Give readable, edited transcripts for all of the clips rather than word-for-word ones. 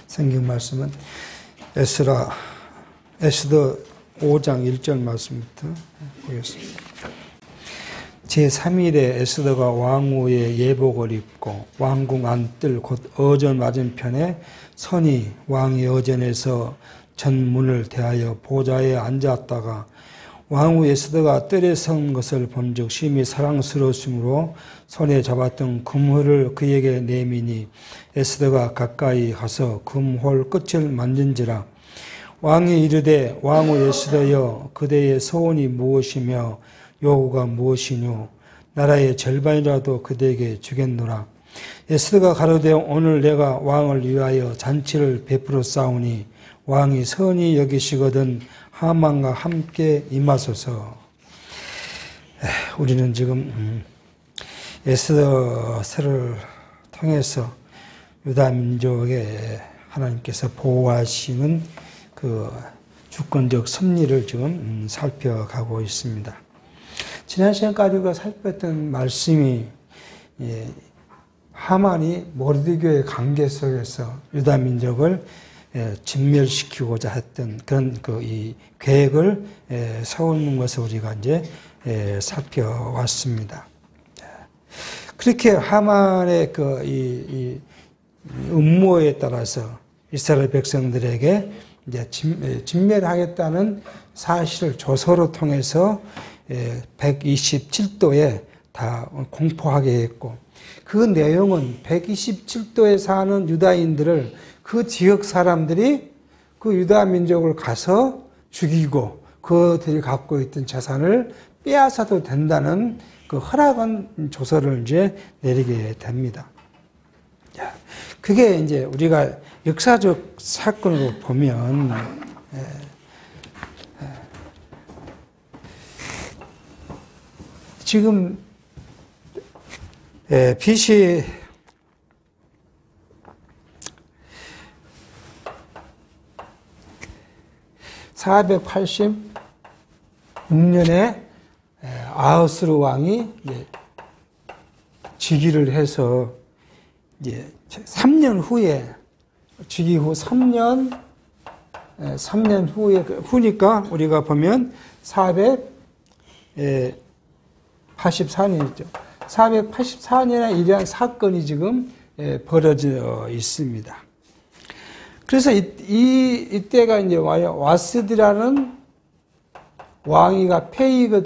성경 말씀은 에스더 5장 1절 말씀부터 보겠습니다. 제3일에 에스더가 왕후의 예복을 입고 왕궁 안뜰 곧 어전 맞은편에 선이 왕의 어전에서 전문을 대하여 보좌에 앉았다가 왕후 에스더가 뜰에 선 것을 본즉 심히 사랑스러웠으므로 손에 잡았던 금홀을 그에게 내미니 에스더가 가까이 가서 금홀 끝을 만진지라. 왕이 이르되 왕후 에스더여 그대의 소원이 무엇이며 요구가 무엇이뇨? 나라의 절반이라도 그대에게 주겠노라. 에스더가 가로되 오늘 내가 왕을 위하여 잔치를 베풀어 싸우니 왕이 선히 여기시거든 하만과 함께 임하소서. 우리는 지금 에스더서를 통해서 유다 민족에 하나님께서 보호하시는 그 주권적 섭리를 지금 살펴가고 있습니다. 지난 시간까지 우리가 살폈던 말씀이 하만이 모르드게의 관계 속에서 유다 민족을 진멸시키고자 했던 그런 이 계획을 세우는 것을 우리가 이제 살펴왔습니다. 그렇게 하만의 이 음모에 따라서 이스라엘 백성들에게 이제 진멸하겠다는 사실을 조서로 통해서 127도에 다 공포하게 했고, 그 내용은 127도에 사는 유다인들을 그 지역 사람들이 그 유다 민족을 가서 죽이고 그들이 갖고 있던 재산을 빼앗아도 된다는 그 허락한 조서를 이제 내리게 됩니다. 그게 이제 우리가 역사적 사건으로 보면 지금 BC 486년에 아하스로 왕이 즉위를 해서 이제 3년 후에 즉위 후 3년 후니까 우리가 보면 484년이죠. 484년에 이러한 사건이 지금 벌어져 있습니다. 그래서 이때가 이제 와스디라는 왕이가 폐위를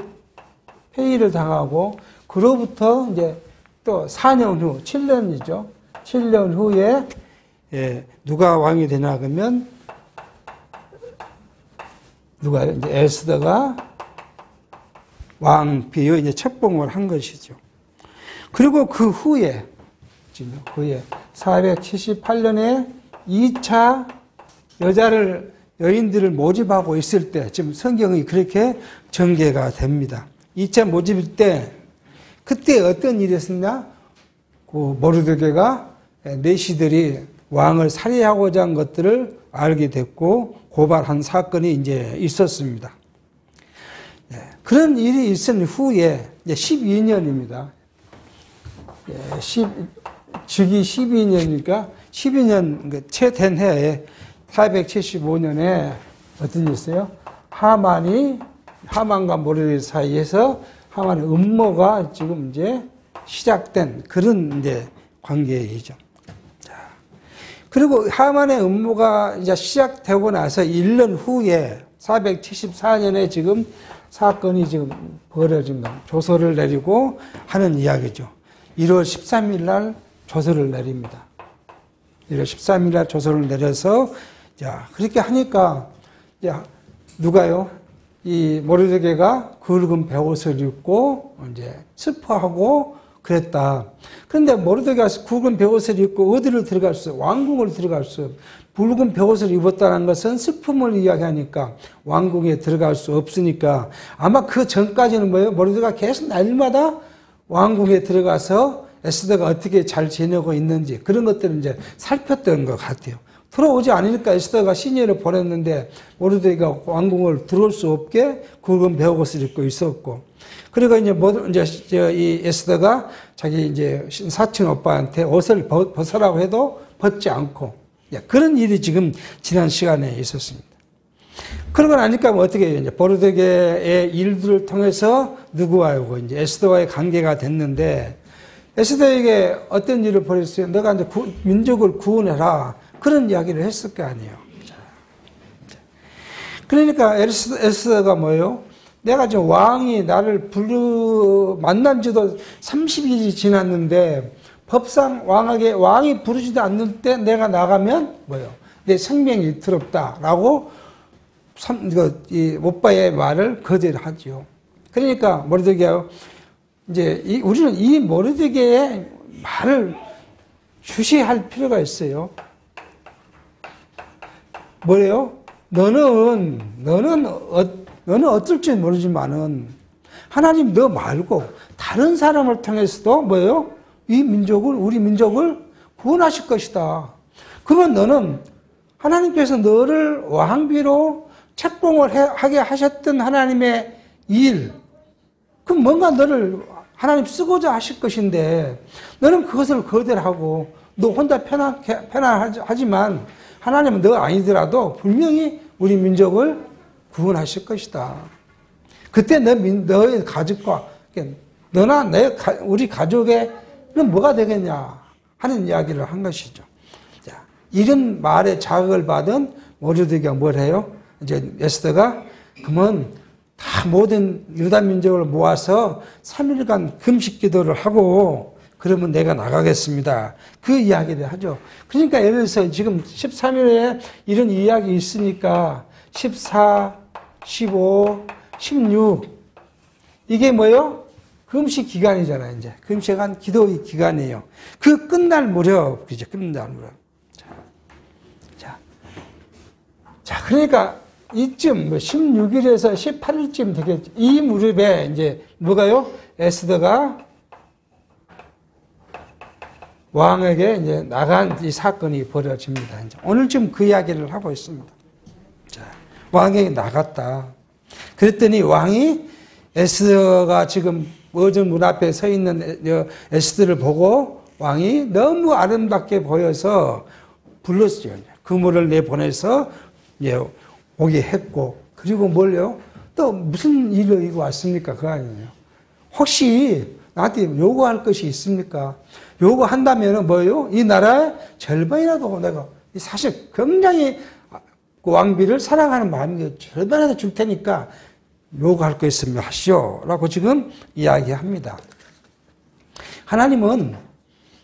당하고, 그로부터 이제 또 4년 후, 7년이죠. 7년 후에 누가 왕이 되나 그러면 누가요? 이제 에스더가 왕비의 이제 책봉을 한 것이죠. 그리고 그 후에 478년에 2차 여인들을 모집하고 있을 때, 지금 성경이 그렇게 전개가 됩니다. 2차 모집일 때, 그때 어떤 일이 있었냐? 그 모르드게가 내시들이 왕을 살해하고자 한 것들을 알게 됐고, 고발한 사건이 이제 있었습니다. 그런 일이 있은 후에, 이제 12년입니다. 즉위 12년이니까 12년 채 된 해에 475년에 어떤 일이 있어요? 하만과 모르드게 사이에서 하만의 음모가 지금 이제 시작된 그런 이제 관계이죠. 그리고 하만의 음모가 이제 시작되고 나서 1년 후에 474년에 지금 사건이 지금 벌어진 겁니다. 조서를 내리고 하는 이야기죠. 1월 13일 날 조서를 내립니다. 1월 13일 날 조서를 내려서, 그렇게 하니까, 누가요? 이 모르드게가 굵은 베옷을 입고 이제 슬퍼하고 그랬다. 그런데 모르드게가 굵은 베옷을 입고 어디를 들어갈 수 없어요? 왕궁을 들어갈 수 없어요. 굵은 베옷을 입었다는 것은 슬픔을 이야기하니까 왕궁에 들어갈 수 없으니까, 아마 그 전까지는 뭐예요? 모르드게가 계속 날마다 왕궁에 들어가서 에스더가 어떻게 잘 지내고 있는지 그런 것들을 이제 살폈던 것 같아요. 들어오지 않으니까 에스더가 시녀를 보냈는데 모르드게가 왕궁을 들어올 수 없게 굵은 베옷을 입고 있었고, 그리고 이제 이 에스더가 자기 이제 사촌 오빠한테 옷을 벗으라고 해도 벗지 않고, 그런 일이 지금 지난 시간에 있었습니다. 그러고 나니까 뭐 어떻게 해요? 이제 모르드게의 일들을 통해서 누구하고 이제 에스더와의 관계가 됐는데 에스더에게 어떤 일을 벌였어요? 너가 이제 민족을 구원해라. 그런 이야기를 했을 거 아니에요. 그러니까 에스더가 뭐예요? 내가 지금 왕이 나를 만난 지도 30일이 지났는데 법상 왕이 부르지도 않는 때 내가 나가면 뭐예요? 내 생명이 위태롭다라고 이 오빠의 말을 거절하죠. 그러니까 모르드게가 이제 우리는 이 모르드게의 말을 주시할 필요가 있어요. 뭐래요? 너는 어떨지 모르지만은 하나님 너 말고 다른 사람을 통해서도 뭐예요? 우리 민족을 구원하실 것이다. 그러면 너는 하나님께서 너를 왕비로 책봉을 하게 하셨던 하나님의 일, 그럼 뭔가 너를 하나님 쓰고자 하실 것인데 너는 그것을 거절하고 너 혼자 편안하지만 하나님은 너 아니더라도 분명히 우리 민족을 구원하실 것이다. 그때 너의 가족과 너나 우리 가족에는 뭐가 되겠냐 하는 이야기를 한 것이죠. 자, 이런 말에 자극을 받은 모르드게가 뭘 해요? 이제 에스더가 그러면 다 모든 유다 민족을 모아서 3일간 금식 기도를 하고 그러면 내가 나가겠습니다. 그 이야기를 하죠. 그러니까 예를 들어서 지금 13일에 이런 이야기 있으니까 14, 15, 16 이게 뭐예요? 금식 기간이잖아요. 이제 금식한 기도의 기간이에요. 그 끝날 무렵, 그죠? 끝날 무렵. 자, 그러니까 이쯤 16일에서 18일쯤 되겠죠. 이 무렵에 이제 뭐가요? 에스더가 왕에게 이제 나간 이 사건이 벌어집니다. 이제 오늘쯤 그 이야기를 하고 있습니다. 자, 왕에게 나갔다. 그랬더니 왕이 에스더가 지금 어전 문 앞에 서 있는 에스더를 보고 왕이 너무 아름답게 보여서 불렀어요. 그물을 내보내서 오게 했고, 그리고 뭘요? 또 무슨 일을 이거 왔습니까? 그거 아니에요. 혹시 나한테 요구할 것이 있습니까? 요구한다면 뭐예요? 이 나라의 절반이라도 내가 사실 굉장히 왕비를 사랑하는 마음이 절반이라도 줄 테니까 요구할 거 있으면 하시오. 라고 지금 이야기합니다. 하나님은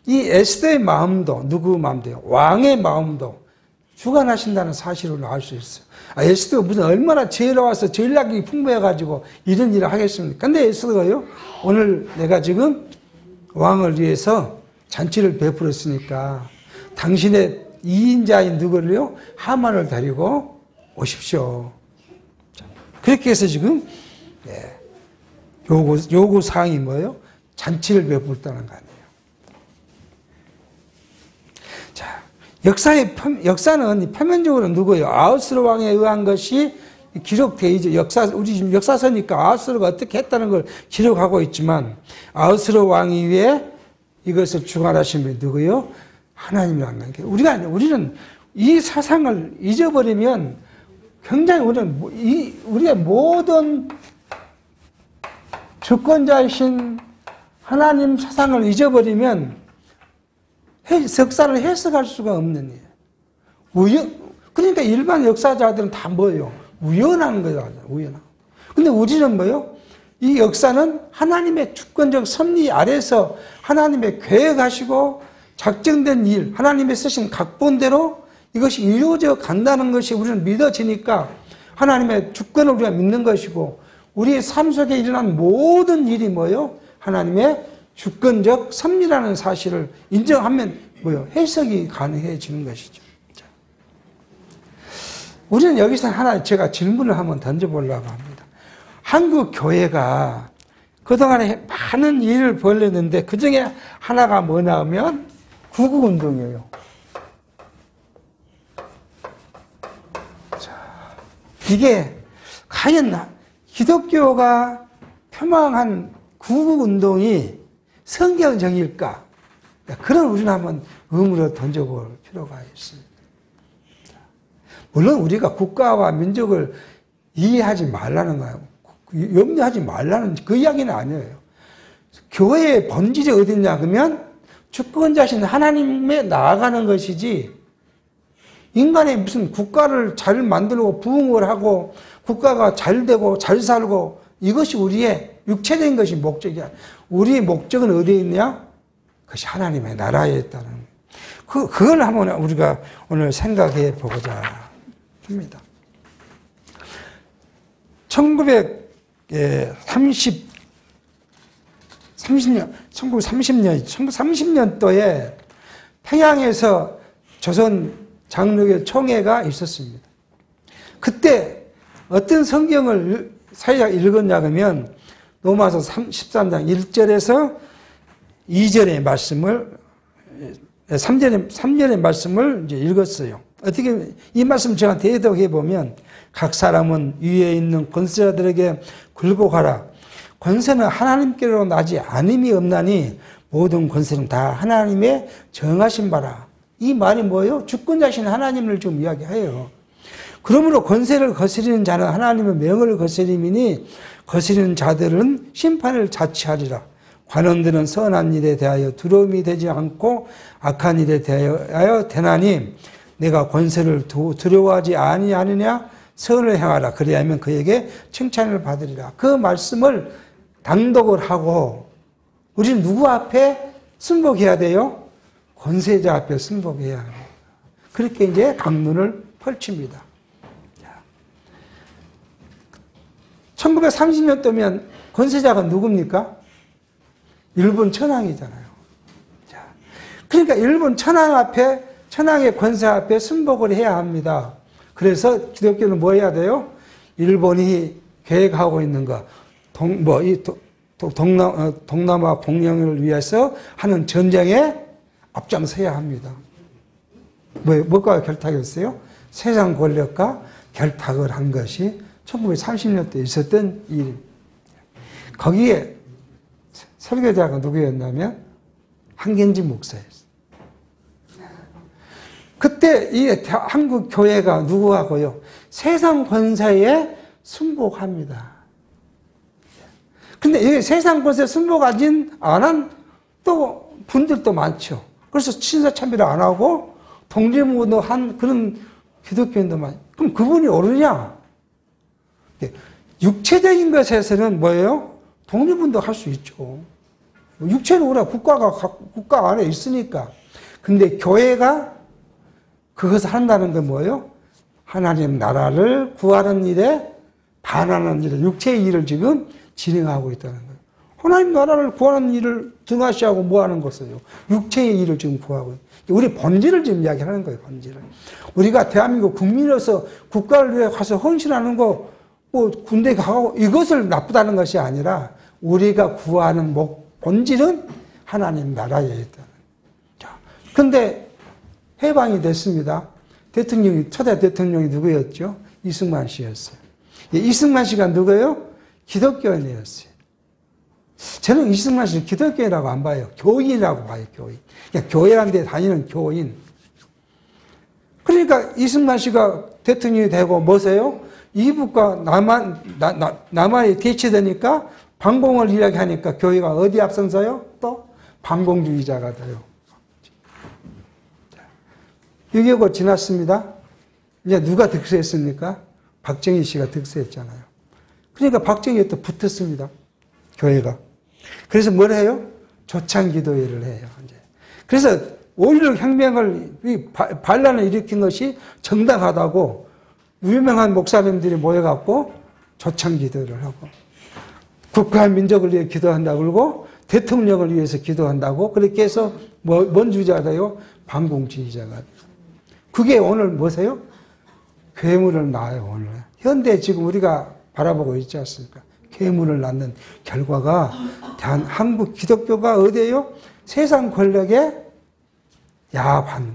이 에스더의 마음도, 누구 마음도요? 왕의 마음도 주관하신다는 사실을 알 수 있어요. 에스더가 무슨 얼마나 지혜로워서 전략이 풍부해가지고 이런 일을 하겠습니까? 근데 에스더가요, 오늘 내가 지금 왕을 위해서 잔치를 베풀었으니까 당신의 이인자인 누구를요? 하만을 데리고 오십시오. 그렇게 해서 지금 요구 사항이 뭐예요? 잔치를 베풀었다는 거 아니에요. 자, 역사는 표면적으로 누구예요? 아하스로 왕에 의한 것이 기록되어 있죠. 우리 지금 역사서니까 아하스로가 어떻게 했다는 걸 기록하고 있지만 아하스로 왕이 위에 이것을 주관하신 분이 누구예요? 하나님이라는 거예요. 우리는 이 사상을 잊어버리면 굉장히 우리의 모든 주권자이신 하나님 사상을 잊어버리면 역사를 해석할 수가 없는 일이에요. 그러니까 일반 역사자들은 다 뭐예요? 우연한 거예요. 우연한. 근데 우리는 뭐예요? 이 역사는 하나님의 주권적 섭리 아래서 하나님의 계획하시고 작정된 일, 하나님의 쓰신 각본대로 이것이 이루어져 간다는 것이 우리는 믿어지니까 하나님의 주권을 우리가 믿는 것이고 우리의 삶 속에 일어난 모든 일이 뭐예요? 하나님의 주권적 섭리라는 사실을 인정하면 뭐예요? 해석이 가능해지는 것이죠. 우리는 여기서 하나 제가 질문을 한번 던져보려고 합니다. 한국 교회가 그동안에 많은 일을 벌였는데 그 중에 하나가 뭐냐 하면 구국운동이에요. 이게 과연 기독교가 표방한 구국운동이 성경적일까? 그런 우리는 한번 의문을 던져볼 필요가 있습니다. 물론 우리가 국가와 민족을 이해하지 말라는 거예요. 염려하지 말라는 그 이야기는 아니에요. 교회의 본질이 어딨냐 그러면 주권자신 하나님에 나아가는 것이지, 인간이 무슨 국가를 잘 만들고 부흥을 하고 국가가 잘 되고 잘 살고 이것이 우리의 육체적인 것이 목적이야. 우리의 목적은 어디에 있냐? 그것이 하나님의 나라에 있다는 거예요. 그걸 한번 우리가 오늘 생각해 보고자 합니다. 1930년도에 평양에서 조선 장로교 총회가 있었습니다. 그때 어떤 성경을 사회자가 읽었냐 그러면 로마서 13장 1절에서 2절의 말씀을 3절의 말씀을 이제 읽었어요. 어떻게 이 말씀 제가 대독해 보면, 각 사람은 위에 있는 권세자들에게 굴복하라. 권세는 하나님께로 나지 아님이 없나니 모든 권세는 다 하나님의 정하신 바라. 이 말이 뭐예요? 주권자신 하나님을 좀 이야기해요. 그러므로 권세를 거스리는 자는 하나님의 명을 거스림이니 거스리는 자들은 심판을 자취하리라. 관원들은 선한 일에 대하여 두려움이 되지 않고 악한 일에 대하여 되나니 내가 권세를 두려워하지 아니하느냐? 선을 행하라. 그리하면 그에게 칭찬을 받으리라. 그 말씀을 당독을 하고 우리는 누구 앞에 순복해야 돼요? 권세자 앞에 순복해야 합니다. 그렇게 이제 강론을 펼칩니다. 1930년도면 권세자가 누굽니까? 일본 천황이잖아요. 그러니까 일본 천황 앞에, 천황의 권세 앞에 순복을 해야 합니다. 그래서 기독교는 뭐 해야 돼요? 일본이 계획하고 있는 거, 동남아 공영을 위해서 하는 전쟁에 앞장서야 합니다. 뭐가 결탁했어요? 세상 권력과 결탁을 한 것이 1930년대에 있었던 일입니다. 거기에 설교자가 누구였냐면 한경지 목사였어요. 그때 이 한국 교회가 누구하고요? 세상 권세에 순복합니다. 근데 이 세상 권세에 순복하진 않은 또 분들도 많죠. 그래서 신사참배를 안 하고 독립운동 한 그런 기독교인도 많아요. 그럼 그분이 옳으냐? 육체적인 것에서는 뭐예요? 독립운동 할 수 있죠. 육체는 우리가 국가 안에 있으니까. 근데 교회가 그것을 한다는 건 뭐예요? 하나님 나라를 구하는 일에 반하는 일을, 육체의 일을 지금 진행하고 있다는 거예요. 하나님 나라를 구하는 일을 등하시하고 뭐 하는 것이에요? 육체의 일을 지금 구하고 있어요. 우리 본질을 지금 이야기하는 거예요, 본질을. 우리가 대한민국 국민으로서 국가를 위해 가서 헌신하는 거, 뭐 군대 가고 이것을 나쁘다는 것이 아니라 우리가 구하는 본질은 하나님 나라에 있다는. 자, 근데 해방이 됐습니다. 초대 대통령이 누구였죠? 이승만 씨였어요. 이승만 씨가 누구예요? 기독교인이었어요. 저는 이승만 씨를 기독교인이라고 안 봐요. 교인이라고 봐요, 교인. 그러니까 교회라는 데 다니는 교인. 그러니까 이승만 씨가 대통령이 되고 뭐세요? 이북과 남한이 대치되니까 반공을 이야기하니까 교회가 어디 앞선서요? 또 반공주의자가 돼요. 6.25 지났습니다. 이제 누가 득세했습니까? 박정희 씨가 득세했잖아요. 그러니까 박정희에 또 붙었습니다. 교회가. 그래서 뭘 해요? 조창기도회를 해요. 이제. 그래서 5.16 혁명을, 반란을 일으킨 것이 정당하다고 유명한 목사님들이 모여갖고 조창기도회를 하고 국가와 민족을 위해 기도한다고 그러고 대통령을 위해서 기도한다고 그렇게 해서 뭔 주의자가 돼요? 반공주의자가 돼요. 그게 오늘 뭐세요? 괴물을 낳아요, 오늘. 현대 지금 우리가 바라보고 있지 않습니까? 괴물을 낳는 결과가 한국 기독교가 어디예요? 세상 권력에 야합하는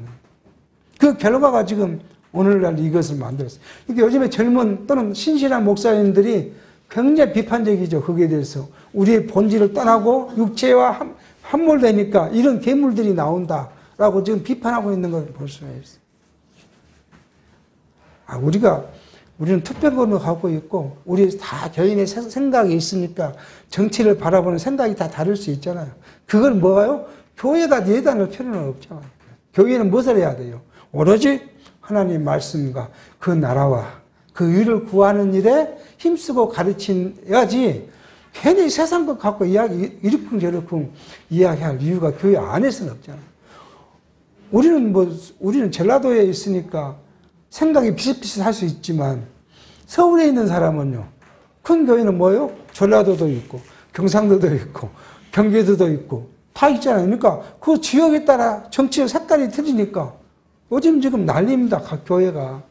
그 결과가 지금 오늘날 이것을 만들었어요. 그러니까 요즘에 젊은 또는 신실한 목사님들이 굉장히 비판적이죠. 거기에 대해서. 우리의 본질을 떠나고 육체와 함몰되니까 이런 괴물들이 나온다라고 지금 비판하고 있는 걸 볼 수가 있어요. 우리는 투표권을 갖고 있고, 우리 다 개인의 생각이 있으니까 정치를 바라보는 생각이 다 다를 수 있잖아요. 그건 뭐가요? 교회가 예단할 필요는 없잖아요. 교회는 무엇을 해야 돼요? 오로지 하나님 말씀과 그 나라와 그 의를 구하는 일에 힘쓰고 가르쳐야지, 괜히 세상 것 갖고 이러쿵저러쿵 이야기할 이유가 교회 안에서는 없잖아요. 우리는 전라도에 있으니까 생각이 비슷비슷할 수 있지만, 서울에 있는 사람은요, 큰 교회는 뭐예요? 전라도도 있고, 경상도도 있고, 경기도도 있고, 다 있잖아요. 그러니까 그 지역에 따라 정치의 색깔이 틀리니까 요즘 지금 난리입니다. 각 교회가.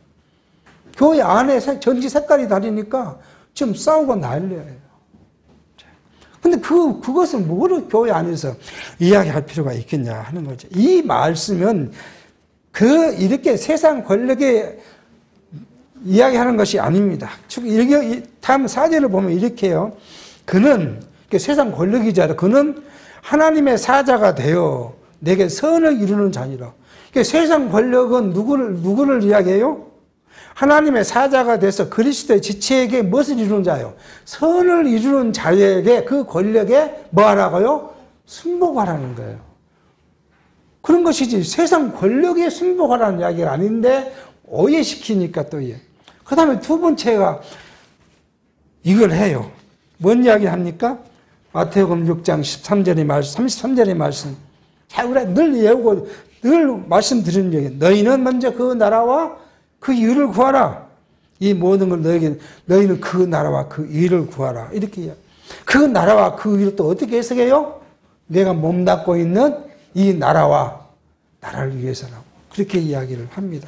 교회 안에 정치 색깔이 다르니까 지금 싸우고 난리예요. 근데 그것을 뭐로 교회 안에서 이야기할 필요가 있겠냐 하는 거죠. 이 말씀은 이렇게 세상 권력에 이야기하는 것이 아닙니다. 다음 4절을 보면 이렇게 해요. 그는, 세상 권력이자 그는 하나님의 사자가 되어 내게 선을 이루는 자니라. 세상 권력은 누구를 이야기해요? 하나님의 사자가 돼서 그리스도의 지체에게 무엇을 이루는 자요? 선을 이루는 자에게 그 권력에 뭐 하라고요? 순복하라는 거예요. 그런 것이지 세상 권력에 순복하라는 이야기가 아닌데 오해시키니까 또 예. 그 다음에 두 번째가 이걸 해요. 뭔 이야기 합니까? 마태복음 6장 13절의 말씀, 33절의 말씀. 자, 우리가 늘 외우고 늘 말씀드리는 얘기. 너희는 먼저 그 나라와 그 의를 구하라. 이 모든 걸 너희는 그 나라와 그 의를 구하라. 이렇게 이야기. 그 나라와 그 의를 또 어떻게 해석해요? 내가 몸담고 있는 이 나라와 나라를 위해서라고. 그렇게 이야기를 합니다.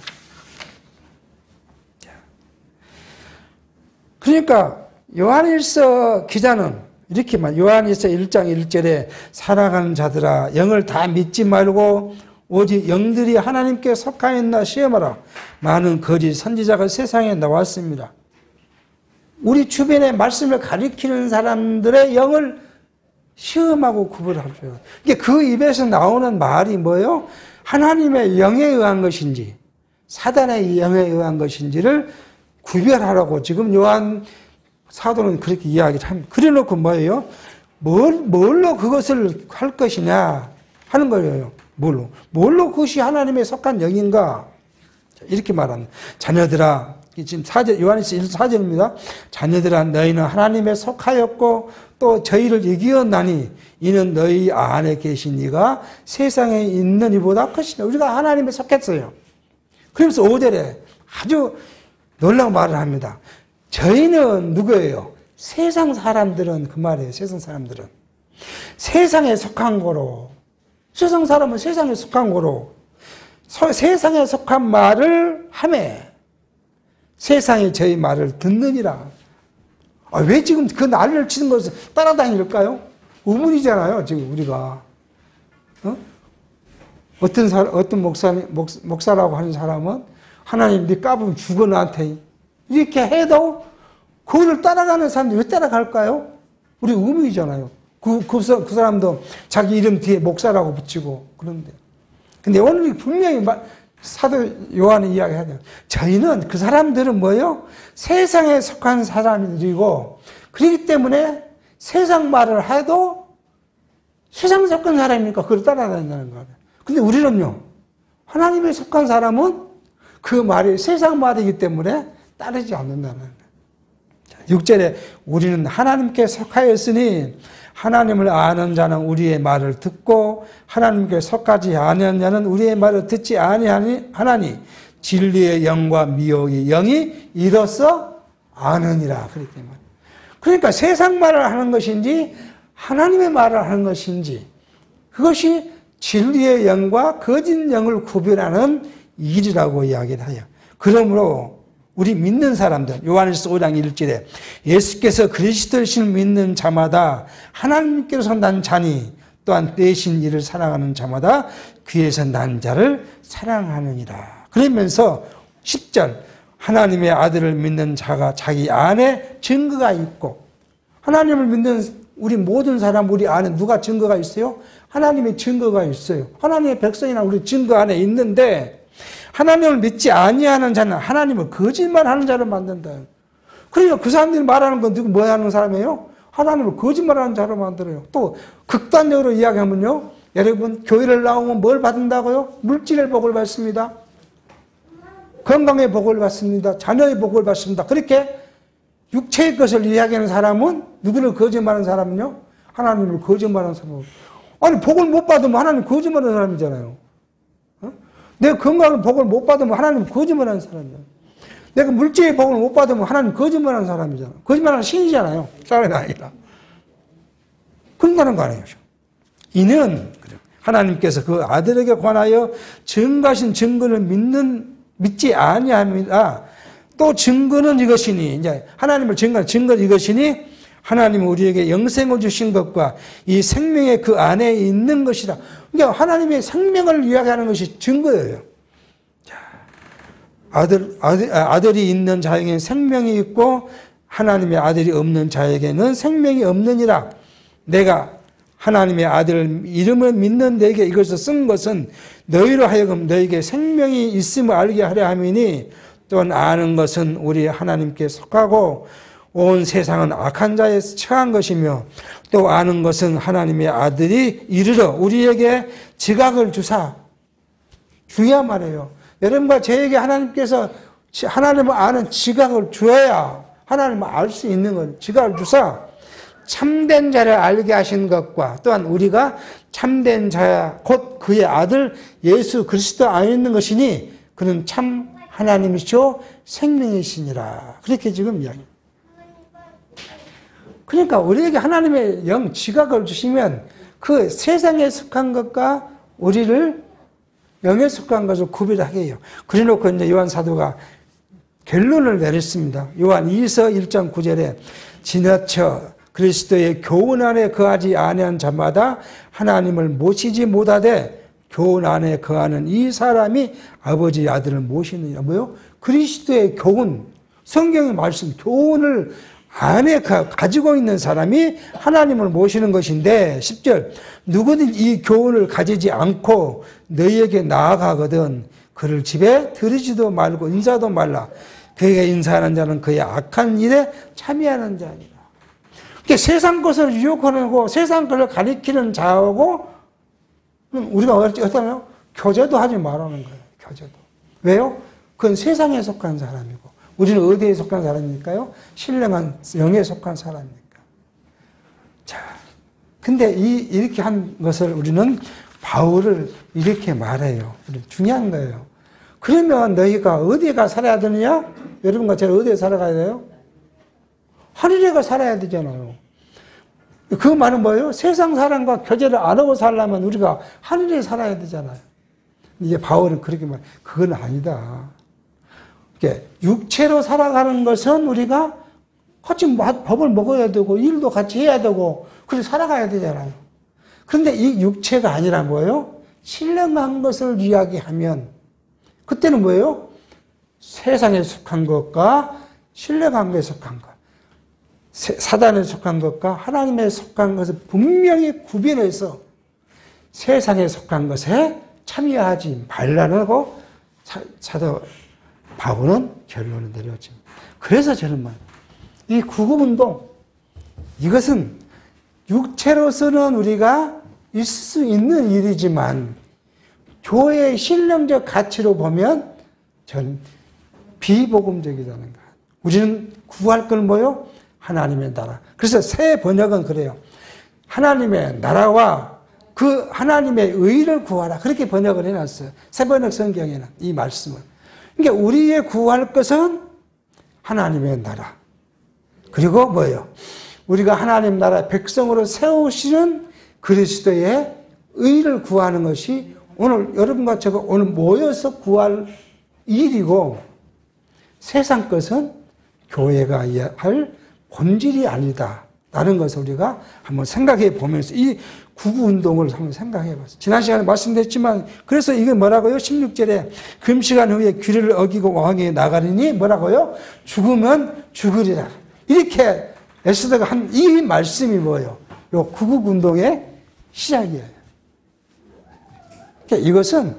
그러니까 요한일서 기자는 이렇게 요한일서 1장 1절에 살아가는 자들아 영을 다 믿지 말고 오직 영들이 하나님께 속하였나 시험하라. 많은 거짓 선지자가 세상에 나왔습니다. 우리 주변에 말씀을 가리키는 사람들의 영을 시험하고 구분할 필요가 있어요. 그 입에서 나오는 말이 뭐예요? 하나님의 영에 의한 것인지 사단의 영에 의한 것인지를 구별하라고 지금 요한 사도는 그렇게 이야기를 합니다. 그래 놓고 뭐예요? 뭘로 그것을 할 것이냐 하는 거예요. 뭘로 그것이 하나님의 속한 영인가? 이렇게 말합니다. 자녀들아, 지금 4절, 요한일서 4절입니다. 자녀들아, 너희는 하나님에 속하였고 또 저희를 이기었나니 이는 너희 안에 계신 이가 세상에 있는 이보다 크시다. 우리가 하나님에 속했어요. 그러면서 5절에 아주 놀라운 말을 합니다. 저희는 누구예요? 세상 사람들은 그 말이에요. 세상 사람들은. 세상에 속한 거로. 세상 사람은 세상에 속한 거로. 세상에 속한 말을 하매 세상이 저희 말을 듣느니라. 왜 지금 그 난리를 치는 것을 따라다닐까요? 의문이잖아요. 지금 우리가. 어떤 목사라고 하는 사람은 하나님 네 까불면 죽어 나한테 이렇게 해도 그거를 따라가는 사람들이 왜 따라갈까요? 우리 의문이잖아요. 그 사람도 자기 이름 뒤에 목사라고 붙이고 그런데. 근데 오늘 분명히 사도 요한이 이야기하죠. 저희는 그 사람들은 뭐예요? 세상에 속한 사람들이고 그렇기 때문에 세상 말을 해도 세상에 속한 사람이니까 그걸 따라다닌다는 거예요. 근데 우리는요. 하나님에 속한 사람은 그 말이 세상 말이기 때문에 따르지 않는다는 거예요. 6절에 우리는 하나님께 속하였으니 하나님을 아는 자는 우리의 말을 듣고 하나님께 속하지 아니한 자는 우리의 말을 듣지 아니하니 진리의 영과 미혹의 영이 이로써 아느니라. 그렇게 말해요. 그러니까 세상 말을 하는 것인지 하나님의 말을 하는 것인지 그것이 진리의 영과 거짓 영을 구별하는 일이라고 이야기를 해요. 그러므로 우리 믿는 사람들, 요한일서 5장 1절에 예수께서 그리스도이심을 믿는 자마다 하나님께로서 난 자니 또한 내신 이를 사랑하는 자마다 그에서 난 자를 사랑하느니라. 그러면서 10절 하나님의 아들을 믿는 자가 자기 안에 증거가 있고 하나님을 믿는 우리 모든 사람 우리 안에 누가 증거가 있어요? 하나님의 증거가 있어요. 하나님의 백성이나 우리 증거 안에 있는데 하나님을 믿지 아니하는 자는 하나님을 거짓말하는 자로 만든다. 그러니까 그 사람들이 말하는 건 누구 뭐 하는 사람이에요? 하나님을 거짓말하는 자로 만들어요. 또 극단적으로 이야기하면요, 여러분 교회를 나오면 뭘 받는다고요? 물질의 복을 받습니다. 건강의 복을 받습니다. 자녀의 복을 받습니다. 그렇게 육체의 것을 이야기하는 사람은 누구를 거짓말하는 사람은요? 하나님을 거짓말하는 사람. 아니 복을 못 받으면 하나님 거짓말하는 사람이잖아요. 어? 내가 건강의 복을 못 받으면 하나님 거짓말하는 사람이잖아요. 내가 물질의 복을 못 받으면 하나님 거짓말하는 사람이잖아요. 거짓말하는 신이잖아요. 사람이 아니라. 그런다는 거 아니에요. 이는 하나님께서 그 아들에게 관하여 증거하신 증거를 믿지 아니합니다. 또 증거는 이것이니, 이제 하나님을 증거한 증거는 이것이니, 하나님은 우리에게 영생을 주신 것과 이 생명의 그 안에 있는 것이다. 그러니까 하나님의 생명을 이야기하는 것이 증거예요. 아들이 있는 자에게는 생명이 있고 하나님의 아들이 없는 자에게는 생명이 없느니라. 내가 하나님의 아들 이름을 믿는 너에게 이것을 쓴 것은 너희로 하여금 너에게 생명이 있음을 알게 하려 함이니, 또한 아는 것은 우리 하나님께 속하고 온 세상은 악한 자에 처한 것이며, 또 아는 것은 하나님의 아들이 이르러 우리에게 지각을 주사. 중요한 말이에요. 여러분과 저에게 하나님께서 하나님을 아는 지각을 주어야 하나님을 알 수 있는 건 지각을 주사 참된 자를 알게 하신 것과, 또한 우리가 참된 자야 곧 그의 아들 예수 그리스도 안에 있는 것이니 그는 참 하나님이시오 생명이시니라. 그렇게 지금 이야기합니다. 그러니까 우리에게 하나님의 영 지각을 주시면 그 세상에 속한 것과 우리를 영에 속한 것을 구별하게 해요. 그래놓고 이제 요한 사도가 결론을 내렸습니다. 요한 2서 1장 9절에 지나쳐 그리스도의 교훈 안에 거하지 아니한 자마다 하나님을 모시지 못하되 교훈 안에 거하는 이 사람이 아버지 아들을 모시느니라. 뭐요? 그리스도의 교훈, 성경의 말씀, 교훈을 안에 가지고 있는 사람이 하나님을 모시는 것인데, 10절 누구든 이 교훈을 가지지 않고 너희에게 나아가거든 그를 집에 들이지도 말고 인사도 말라. 그에게 인사하는 자는 그의 악한 일에 참여하는 자니라. 그러니까 세상 것을 유혹하고 세상 것을 가리키는 자하고 우리가 어떠냐면 교제도 하지 말라는 거예요. 교제도. 왜요? 그건 세상에 속한 사람이고 우리는 어디에 속한 사람입니까요? 신령한 영에 속한 사람이니까. 자, 근데 이렇게 한 것을 우리는 바울을 이렇게 말해요. 중요한 거예요. 그러면 너희가 어디에 가 살아야 되느냐? 여러분과 제가 어디에 살아가야 돼요? 하늘에 가 살아야 되잖아요. 그 말은 뭐예요? 세상 사람과 교제를 안 하고 살려면 우리가 하늘에 살아야 되잖아요. 이제 바울은 그렇게 말해요. 그건 아니다. 육체로 살아가는 것은 우리가 같이 밥을 먹어야 되고 일도 같이 해야 되고 그렇게 살아가야 되잖아요. 그런데 이 육체가 아니라 뭐예요? 신령한 것을 이야기하면 그때는 뭐예요? 세상에 속한 것과 신령한 것에 속한 것, 사단에 속한 것과 하나님에 속한 것을 분명히 구별해서 세상에 속한 것에 참여하지 말라고 사도 바울은 결론을 내렸습니다. 그래서 저는 이 구금운동, 이것은 육체로서는 우리가 있을 수 있는 일이지만 교회의 신령적 가치로 보면 전 비복음적이라는 것. 우리는 구할 건 뭐요? 하나님의 나라. 그래서 새 번역은 그래요. 하나님의 나라와 그 하나님의 의를 구하라. 그렇게 번역을 해놨어요. 새 번역 성경에는 이 말씀을. 그러니까 우리의 구할 것은 하나님의 나라. 그리고 뭐예요? 우리가 하나님 나라의 백성으로 세우시는 그리스도의 의를 구하는 것이 오늘 여러분과 제가 오늘 모여서 구할 일이고, 세상 것은 교회가 할 본질이 아니다. 라는 것을 우리가 한번 생각해 보면서 이 구구운동을 한번 생각해 봤어요. 지난 시간에 말씀드렸지만, 그래서 이게 뭐라고요? 16절에 금시간 후에 규례를 어기고 왕에게 나가리니 뭐라고요? 죽으면 죽으리라. 이렇게 에스더가 한 이 말씀이 뭐예요? 요 구구운동의 시작이에요. 그러니까 이것은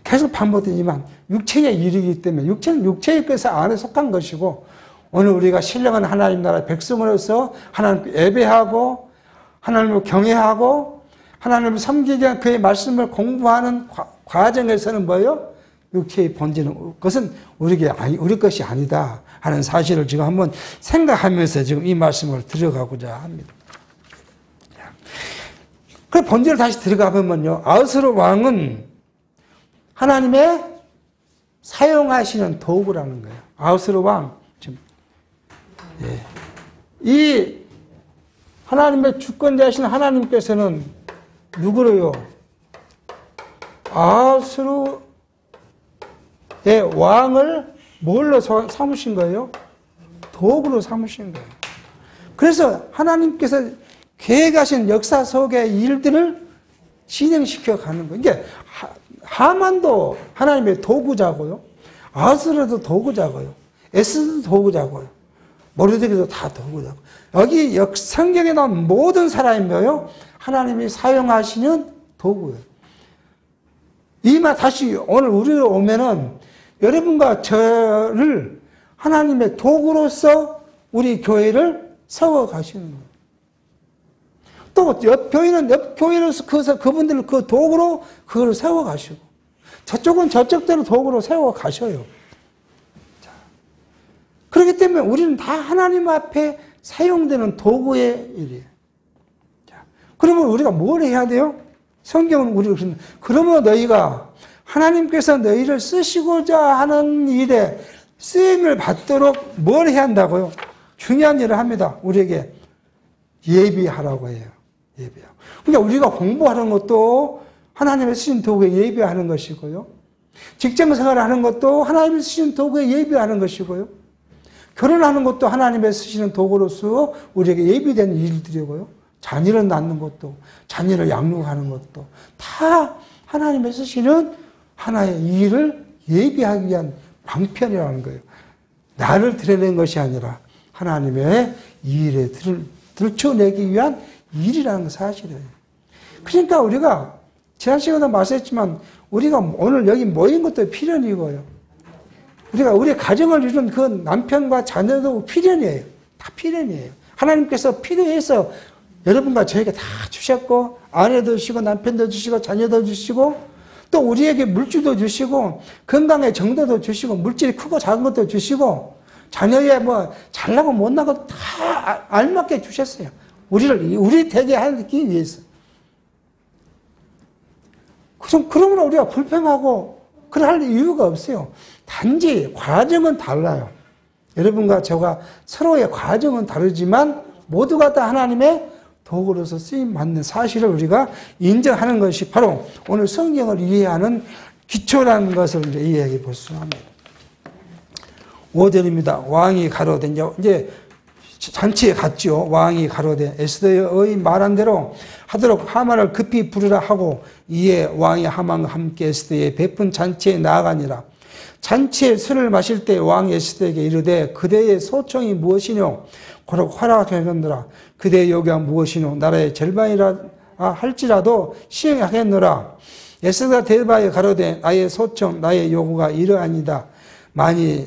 계속 반복되지만 육체의 일이기 때문에 육체는 육체의 것 안에 속한 것이고 오늘 우리가 신령한 하나님 나라의 백성으로서 하나님께 예배하고 하나님을 경외하고 하나님을 섬기기 위한 그의 말씀을 공부하는 과정에서는 뭐예요? 육체의 본질은 그것은 우리 것이 아니다 하는 사실을 지금 한번 생각하면서 지금 이 말씀을 들어가고자 합니다. 그 본질을 다시 들어가 보면요. 아하스로 왕은 하나님의 사용하시는 도구라는 거예요. 아하스로 왕. 지금 이 하나님의 주권자이신 하나님께서는 누구로요? 아하스로의 왕을 뭘로 삼으신 거예요? 도구로 삼으신 거예요. 그래서 하나님께서 계획하신 역사 속의 일들을 진행시켜 가는 거예요. 이게 하만도 하나님의 도구자고요. 아하스로도 도구자고요. 에스더도 도구자고요. 모르드게도 다 도구자고. 여기 성경에 나온 모든 사람이 뭐예요? 하나님이 사용하시는 도구예요. 이 말 다시 오늘 우리로 오면은 여러분과 저를 하나님의 도구로서 우리 교회를 세워 가시는 거예요. 또 옆 교회로서 그분들을 그 도구로 그걸 세워 가시고 저쪽은 저쪽대로 도구로 세워 가셔요. 자, 그렇기 때문에 우리는 다 하나님 앞에 사용되는 도구의 일이에요. 자, 그러면 우리가 뭘 해야 돼요? 성경은 우리가 그러면 너희가 하나님께서 너희를 쓰시고자 하는 일에 쓰임을 받도록 뭘 해야 한다고요? 중요한 일을 합니다. 우리에게 예비하라고 해요. 예비하고. 그러니까 우리가 공부하는 것도 하나님의 쓰신 도구에 예비하는 것이고요. 직장생활을 하는 것도 하나님의 쓰신 도구에 예비하는 것이고요. 결혼하는 것도 하나님의 쓰시는 도구로서 우리에게 예비된 일들이고요. 자녀를 낳는 것도, 자녀를 양육하는 것도 다 하나님의 쓰시는 하나의 일을 예비하기 위한 방편이라는 거예요. 나를 드러낸 것이 아니라 하나님의 일에 들춰내기 위한 일이라는 사실이에요. 그러니까 우리가 지난 시간에 말씀했지만 우리가 오늘 여기 모인 것도 필연이고요. 우리가 우리 가정을 이룬 그 남편과 자녀도 필연이에요. 다 필연이에요. 하나님께서 필요해서 여러분과 저에게 다 주셨고 아내도 주시고 남편도 주시고 자녀도 주시고 또 우리에게 물질도 주시고 건강의 정도도 주시고 물질이 크고 작은 것도 주시고 자녀의 뭐 잘나고 못나고 다 알맞게 주셨어요. 우리 되게 하기 위해서. 그러면 우리가 불평하고 그럴 이유가 없어요. 단지 과정은 달라요. 여러분과 저가 서로의 과정은 다르지만 모두가 다 하나님의 도구로서 쓰임 받는 사실을 우리가 인정하는 것이 바로 오늘 성경을 이해하는 기초라는 것을 이제 이해해 볼 수 합니다. 5절입니다. 왕이 가로되 이제 잔치에 갔죠. 왕이 가로되 에스더의 말한 대로 하도록 하만을 급히 부르라 하고 이에 왕이 하만과 함께 에스더의 베푼 잔치에 나아가니라. 잔치에 술을 마실 때 왕이 에스더에게 이르되 그대의 소청이 무엇이뇨? 고록 허락하겠노라. 그대의 요구가 무엇이뇨? 나라의 절반이라 할지라도 시행하겠노라. 에스더가 대바에 가로되 나의 소청 나의 요구가 이러하니이다.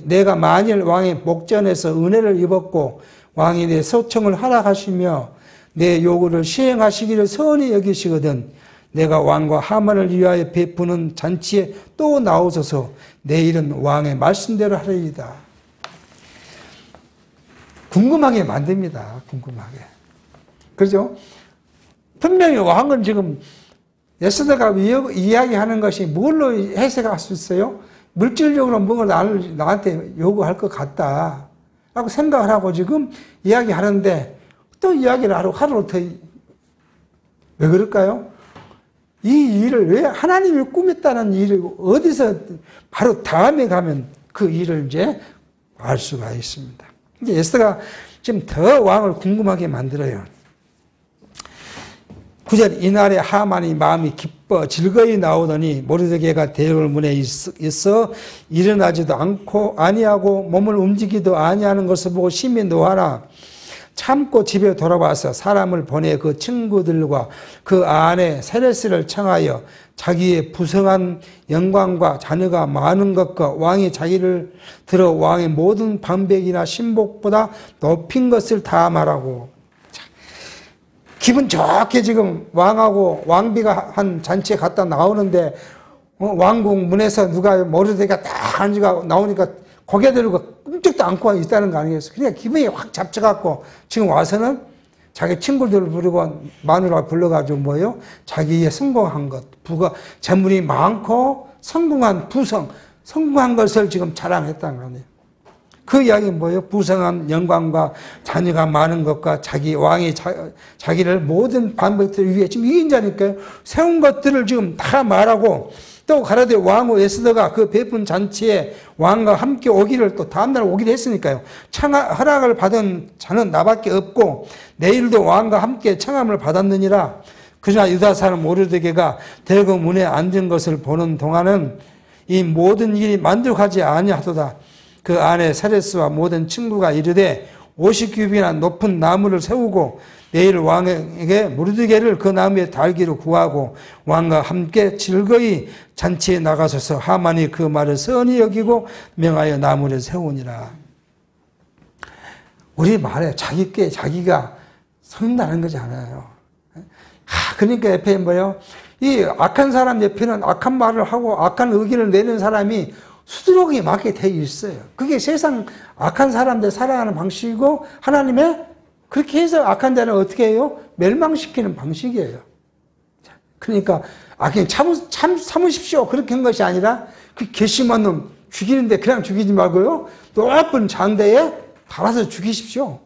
내가 만일 왕의 목전에서 은혜를 입었고 왕이 내 소청을 허락하시며 내 요구를 시행하시기를 선히 여기시거든 내가 왕과 하만을 위하여 베푸는 잔치에 또 나오소서. 내일은 왕의 말씀대로 하리이다. 궁금하게 만듭니다. 궁금하게. 그렇죠? 분명히 왕은 지금 에스더가 이야기하는 것이 뭘로 해석할 수 있어요? 물질적으로 뭔가 나한테 요구할 것 같다 라고 생각을 하고 지금 이야기하는데 또 이야기를 하루 더 왜 그럴까요? 이 일을 왜 하나님이 꾸몄다는 일을 어디서 바로 다음에 가면 그 일을 이제 알 수가 있습니다. 이제 에스더가 지금 더 왕을 궁금하게 만들어요. 9절 이날에 하만이 마음이 기뻐 즐거이 나오더니 모르드게가 대궐 문에 있어 일어나지도 아니하고 몸을 움직이도 아니하는 것을 보고 심히 노하나 참고 집에 돌아와서 사람을 보내 그 친구들과 그 아내 세레스를 청하여 자기의 부성한 영광과 자녀가 많은 것과 왕이 자기를 들어 왕의 모든 방백이나 신복보다 높인 것을 다 말하고, 기분 좋게 지금 왕하고 왕비가 한 잔치에 갔다 나오는데 왕궁 문에서 누가 모르드게가 딱 앉아가 나오니까 고개 들고 꿈쩍도 않고 있다는 거 아니겠어요? 그러니까 기분이 확 잡쳐갖고 지금 와서는 자기 친구들을 부르고 마누라 불러가지고 뭐예요? 자기의 성공한 것, 재물이 많고 성공한 성공한 것을 지금 자랑했다는 거예요. 그 이야기는 뭐예요? 부성한 영광과 자녀가 많은 것과 왕이 자기를 모든 방백들 위에 지금 이긴 자니까요. 세운 것들을 지금 다 말하고, 또 가라데 왕후 에스더가 그 베푼 잔치에 왕과 함께 오기를 또 다음날 오기로 했으니까요. 허락을 받은 자는 나밖에 없고 내일도 왕과 함께 청함을 받았느니라. 그러나 유다 사람 모르드게가 대거 문에 앉은 것을 보는 동안은 이 모든 일이 만족하지 아니하도다. 그 안에 세레스와 모든 친구가 이르되 50규빗이나 높은 나무를 세우고 내일 왕에게 모르드게를 그 나무에 달기로 구하고 왕과 함께 즐거이 잔치에 나가셔서 하만이 그 말을 선히 여기고 명하여 나무를 세우니라. 우리 말에 자기가 선다는 거지 않아요. 그러니까 옆에 뭐예요? 이 악한 사람 옆에는 악한 말을 하고 악한 의견을 내는 사람이 수두룩이 맞게 돼 있어요. 그게 세상 악한 사람들 살아가는 방식이고, 하나님의 그렇게 해서 악한 자는 어떻게 해요? 멸망시키는 방식이에요. 그러니까 그냥 참으십시오. 그렇게 한 것이 아니라 그 괘씸한 놈 죽이는데 그냥 죽이지 말고요. 높은 장대에 달아서 죽이십시오.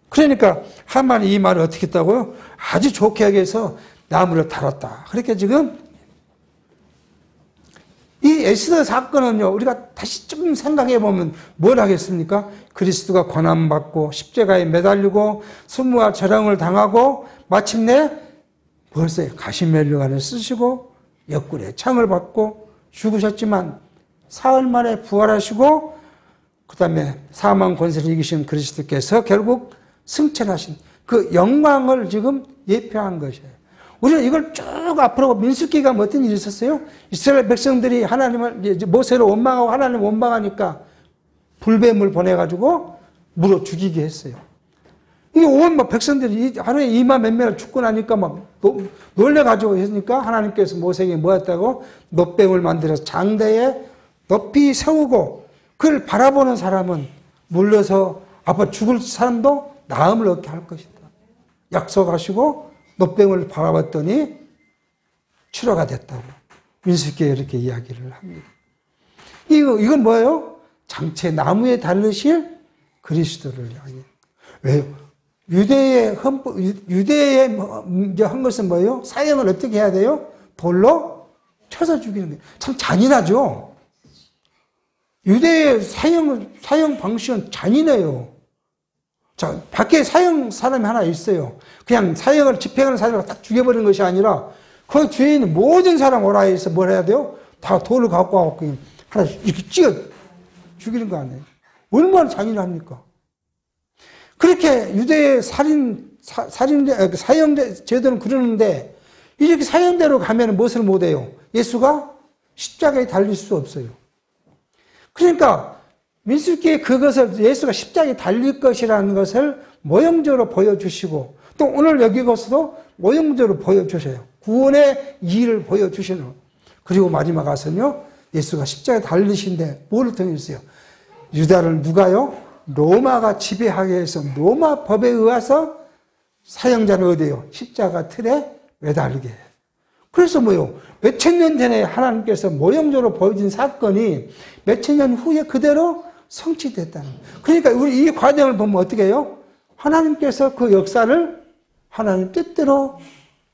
그러니까 하만이 이 말을 어떻게 했다고요? 아주 좋게 하기 위해서 나무를 달았다. 그렇게 지금 이 에스더 사건은요, 우리가 다시 좀 생각해 보면 뭘 하겠습니까? 그리스도가 고난받고 십자가에 매달리고 수모와 저랑을 당하고 마침내 벌써 가시면류관을 쓰시고 옆구리에 창을 받고 죽으셨지만 사흘 만에 부활하시고 그 다음에 사망 권세를 이기신 그리스도께서 결국 승천하신 그 영광을 지금 예표한 것이에요. 우리는 이걸 쭉 앞으로 민수기가 어떤 일이 있었어요? 이스라엘 백성들이 하나님을 모세를 원망하고 하나님을 원망하니까 불뱀을 보내가지고 물어 죽이게 했어요. 이게 온 백성들이 하루에 2만 몇 명을 죽고 나니까 막 놀래가지고 했으니까 하나님께서 모세에게 뭐 했다고? 놋뱀을 만들어서 장대에 높이 세우고 그걸 바라보는 사람은 물러서 앞으로 죽을 사람도 나음을 얻게 할 것이다. 약속하시고 놋뱀을 바라봤더니 출하가 됐다고 민수기에 이렇게 이야기를 합니다. 이건 뭐예요? 장체 나무에 달르실 그리스도를 향해. 왜요? 유대의 한 것은 뭐예요? 사형을 어떻게 해야 돼요? 돌로 쳐서 죽이는 거예요. 참 잔인하죠? 유대의 사형 방식은 잔인해요. 자, 밖에 사형 사람이 하나 있어요. 그냥 사형을 집행하는 사람을 딱 죽여버리는 것이 아니라 그 뒤에 있는 모든 사람 오라 해서 뭘 해야 돼요? 다 돌을 갖고 와서 하나 이렇게 찍어 죽이는 거 아니에요? 얼마나 잔인합니까? 그렇게 유대의 사형 제도는 그러는데 이렇게 사형대로 가면 무엇을 못해요? 예수가 십자가에 달릴 수 없어요. 그러니까 민수기에 그것을 예수가 십자가에 달릴 것이라는 것을 모형적으로 보여주시고 또 오늘 여기서도 모형적으로 보여주셔요. 구원의 일을 보여주시는. 그리고 마지막 가서는요, 예수가 십자가에 달리신데 뭐를 통해서요? 유다를 누가요? 로마가 지배하게 해서 로마 법에 의해서 사형자는 어디에요? 십자가 틀에 매달리게 해요. 그래서 뭐요? 몇천 년 전에 하나님께서 모형적으로 보여준 사건이 몇천 년 후에 그대로 성취됐다는 거예요. 그러니까 우리 이 과정을 보면 어떻게 해요? 하나님께서 그 역사를 하나님 뜻대로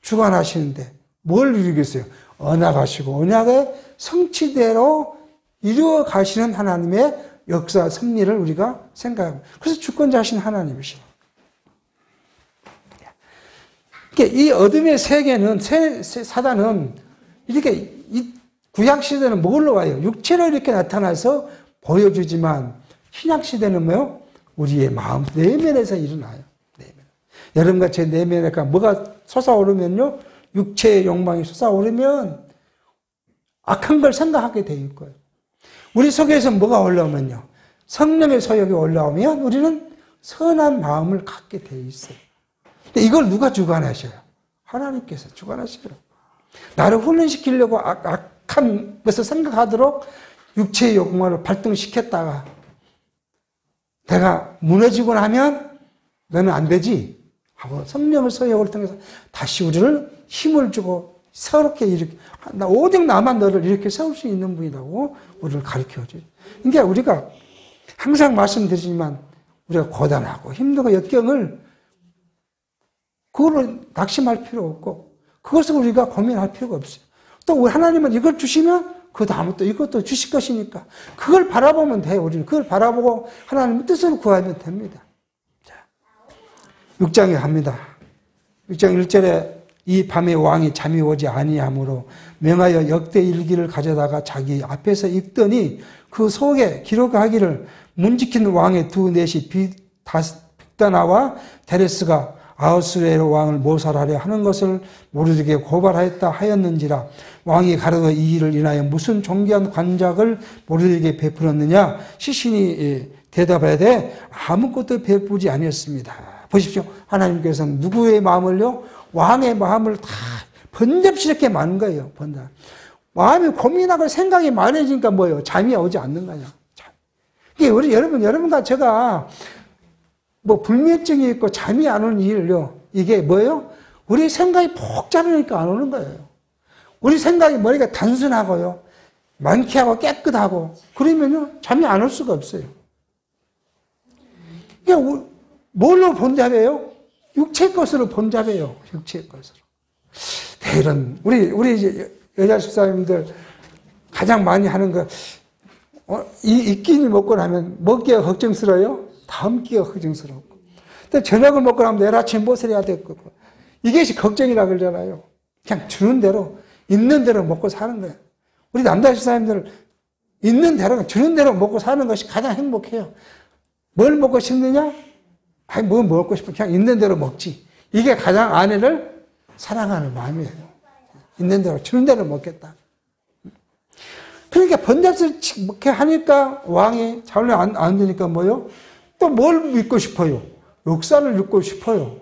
주관하시는데 뭘 이루겠어요? 언약하시고 언약의 성취대로 이루어 가시는 하나님의 역사 섭리를 우리가 생각하고 그래서 주권자신 하나님이시죠. 이 어둠의 세계는 사단은 이렇게 이 구약 시대는 뭘로 와요? 육체로 이렇게 나타나서 보여주지만 신약 시대는 뭐요? 우리의 마음 내면에서 일어나요. 내면. 여러분과 제 내면에 뭐가 솟아오르면요, 육체의 욕망이 솟아오르면 악한 걸 생각하게 될 거예요. 우리 속에서 뭐가 올라오면요. 성령의 소욕이 올라오면 우리는 선한 마음을 갖게 돼 있어요. 근데 이걸 누가 주관하셔요? 하나님께서 주관하셔요. 나를 훈련시키려고 악한 것을 생각하도록 육체의 욕망을 발동시켰다가 내가 무너지고 나면 너는 안 되지 하고 성령의 소욕을 통해서 다시 우리를 힘을 주고 새롭게 이렇게 오직 나만 너를 이렇게 세울 수 있는 분이라고 우리를 가르쳐줘요. 그러니까 우리가 항상 말씀드리지만 우리가 고단하고 힘들고 역경을 그거를 낙심할 필요 없고 그것을 우리가 고민할 필요가 없어요. 또 우리 하나님은 이걸 주시면 그 다음에 또 이것도 주실 것이니까 그걸 바라보면 돼요. 우리는 그걸 바라보고 하나님의 뜻을 구하면 됩니다. 자, 6장에 갑니다. 6장 1절에 이 밤에 왕이 잠이 오지 아니하므로 명하여 역대 일기를 가져다가 자기 앞에서 읽더니 그 속에 기록하기를 문지킨 왕의 두 넷이 빅다나와 데레스가 아하수에로 왕을 모살하려 하는 것을 모르게 고발하였다 하였는지라. 왕이 가로되 이 일을 인하여 무슨 존귀한 관작을 모르게 베풀었느냐. 시신이 대답하되 아무것도 베푸지 아니었습니다. 보십시오. 하나님께서는 누구의 마음을요? 왕의 마음을 다 번잡스럽게 만든 거예요. 번잡. 마음이 고민하고 생각이 많아지니까 뭐예요? 잠이 오지 않는 거예요. 이게 우리 여러분과 제가 뭐 불면증이 있고 잠이 안 오는 이유를요. 이게 뭐예요? 우리 생각이 복잡하니까 안 오는 거예요. 우리 생각이 머리가 단순하고요. 명쾌하고 깨끗하고 그러면요. 잠이 안 올 수가 없어요. 이게 뭘로 번잡해요? 육체 것으로 번잡해요. 육체 것으로. 대런 우리 여자 집사님들 가장 많이 하는 거 이 끼니 먹고 나면 먹기가 걱정스러워요. 다음 끼가 걱정스럽고. 근데 저녁을 먹고 나면 내일 아침 무엇을 해야 될 거고. 이것이 걱정이라 그러잖아요. 그냥 주는 대로 있는 대로 먹고 사는 거예요. 우리 남자 집사님들 있는 대로 주는 대로 먹고 사는 것이 가장 행복해요. 뭘 먹고 싶느냐? 아니 뭐 먹고 싶어. 그냥 있는 대로 먹지. 이게 가장 아내를 사랑하는 마음이에요. 있는 대로 주는 대로 먹겠다. 그러니까 번잡스럽게 하니까 왕이 잘로 안 되니까 뭐요? 또 뭘 믿고 싶어요? 역사를 읽고 싶어요.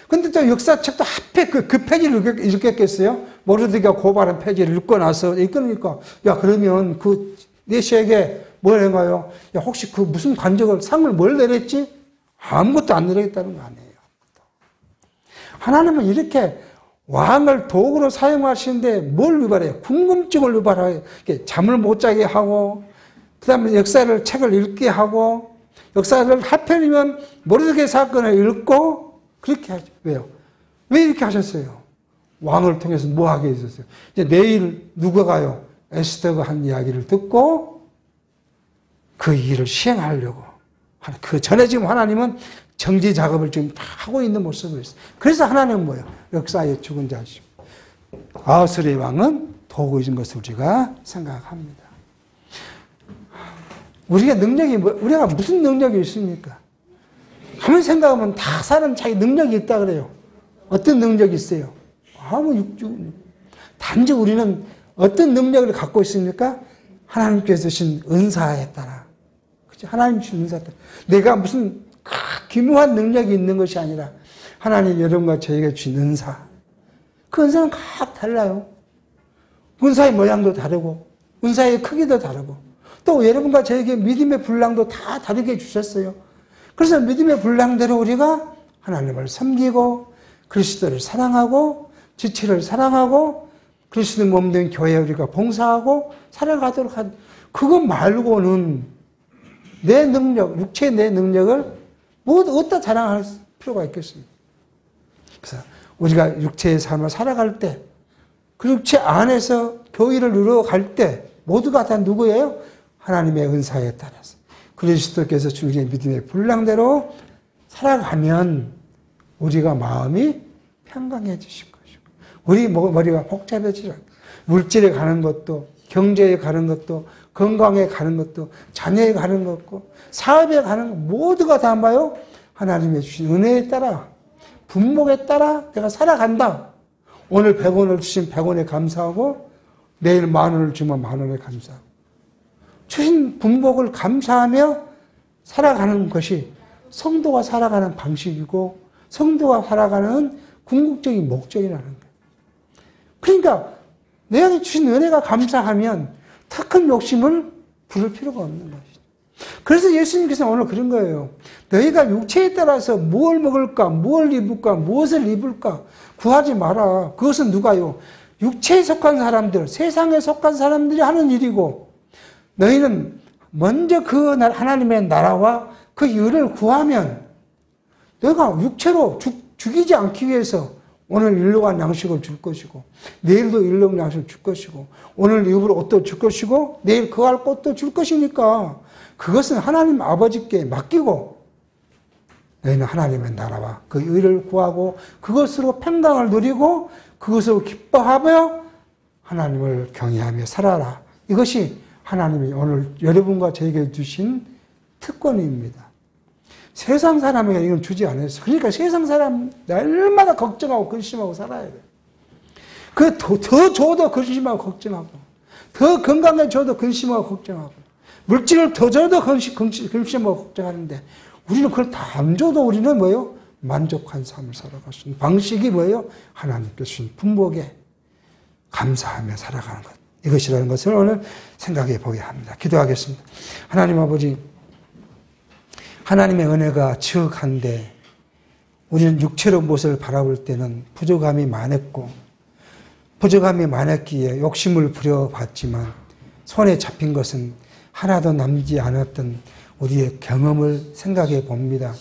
근데 또 역사책도 앞에 그 페이지를 읽겠겠어요? 모르드가 고발한 페이지를 읽고 나서 읽으니까 야 그러면 그 내시에게 뭘 한가요? 야 혹시 그 무슨 관적을 상을 뭘 내렸지? 아무것도 안 내렸다는 거 아니에요. 하나님은 이렇게 왕을 도구로 사용하시는데 뭘 유발해요? 궁금증을 유발해요. 잠을 못 자게 하고 그 다음에 역사를 책을 읽게 하고 역사를 하필이면 모르드게 사건을 읽고 그렇게 하죠. 왜요? 왜 이렇게 하셨어요? 왕을 통해서 뭐 하게 해주셨어요? 이제 내일 누가 가요? 에스더가 한 이야기를 듣고 그 일을 시행하려고 하는 그 전에 지금 하나님은 정지 작업을 지금 다 하고 있는 모습을 있어요. 그래서 하나님은 뭐예요? 역사의 죽은 자시고 아하수르의 왕은 도구이신 것을 우리가 생각합니다. 우리가 우리가 무슨 능력이 있습니까? 가만히 생각하면 다 사람 자기 능력이 있다 그래요. 어떤 능력이 있어요? 단지 우리는 어떤 능력을 갖고 있습니까? 하나님께서 주신 은사에 따라. 그죠? 하나님 주신 은사에 따라. 내가 무슨 기묘한 능력이 있는 것이 아니라 하나님 여러분과 저에게 주신 은사. 그 은사는 각 달라요. 은사의 모양도 다르고 은사의 크기도 다르고 또 여러분과 저에게 믿음의 분량도 다 다르게 주셨어요. 그래서 믿음의 분량대로 우리가 하나님을 섬기고 그리스도를 사랑하고 지체를 사랑하고 그리스도 몸된 교회에 우리가 봉사하고 살아가도록 한 그것 말고는 내 능력, 육체의 내 능력을 어디다 자랑할 필요가 있겠습니까? 그래서 우리가 육체의 삶을 살아갈 때 그 육체 안에서 교회를 이루어갈 때 모두가 다 누구예요? 하나님의 은사에 따라서 그리스도께서 주님의 믿음의 분량대로 살아가면 우리가 마음이 평강해지실 것이고 우리 머리가 복잡해지죠. 물질에 가는 것도 경제에 가는 것도 건강에 가는 것도 자녀에 가는 것도 사업에 가는 것 모두가 다 봐요. 하나님의 주신 은혜에 따라 분목에 따라 내가 살아간다. 오늘 100원을 주신 100원에 감사하고 내일 10,000원을 주면 10,000원에 감사하고 주신 분복을 감사하며 살아가는 것이 성도가 살아가는 방식이고 성도가 살아가는 궁극적인 목적이라는 거예요. 그러니까 내가 주신 은혜가 감사하면 더 큰 욕심을 부를 필요가 없는 것이죠. 그래서 예수님께서 오늘 그런 거예요. 너희가 육체에 따라서 무엇을 먹을까, 무엇을 입을까, 무엇을 입을까 구하지 마라. 그것은 누가요? 육체에 속한 사람들, 세상에 속한 사람들이 하는 일이고 너희는 먼저 그 하나님의 나라와 그 일을 구하면 너희가 육체로 죽이지 않기 위해서 오늘 일용할 양식을 줄 것이고 내일도 일용할 양식을 줄 것이고 오늘 입을 옷도 줄 것이고 내일 거할 곳도 줄 것이니까 그것은 하나님 아버지께 맡기고 너희는 하나님의 나라와 그 의를 구하고 그것으로 평강을 누리고 그것으로 기뻐하며 하나님을 경외하며 살아라. 이것이 하나님이 오늘 여러분과 저에게 주신 특권입니다. 세상 사람에게 이건 주지 않았어요. 그러니까 세상 사람 날마다 걱정하고 근심하고 살아야 돼요. 더 줘도 근심하고 걱정하고 더 건강해져도 근심하고 걱정하고 물질을 더 줘도 근심하고 걱정하는데 우리는 그걸 다 안 줘도 우리는 뭐예요? 만족한 삶을 살아갈 수 있는 방식이 뭐예요? 하나님께 주신 분복에 감사하며 살아가는 것. 이것이라는 것을 오늘 생각해 보게 합니다. 기도하겠습니다. 하나님 아버지, 하나님의 은혜가 지극한데 우리는 육체로 무엇을 바라볼 때는 부족함이 많았기에 욕심을 부려봤지만 손에 잡힌 것은 하나도 남지 않았던 우리의 경험을 생각해 봅니다.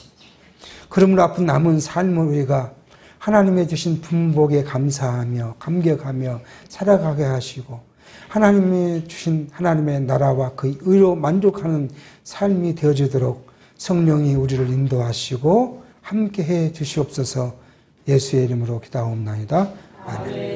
그러므로 앞으로 남은 삶을 우리가 하나님의 주신 분복에 감사하며 감격하며 살아가게 하시고 하나님의 주신 하나님의 나라와 그 의로 만족하는 삶이 되어지도록 성령이 우리를 인도하시고 함께해 주시옵소서. 예수의 이름으로 기도하옵나이다. 아멘.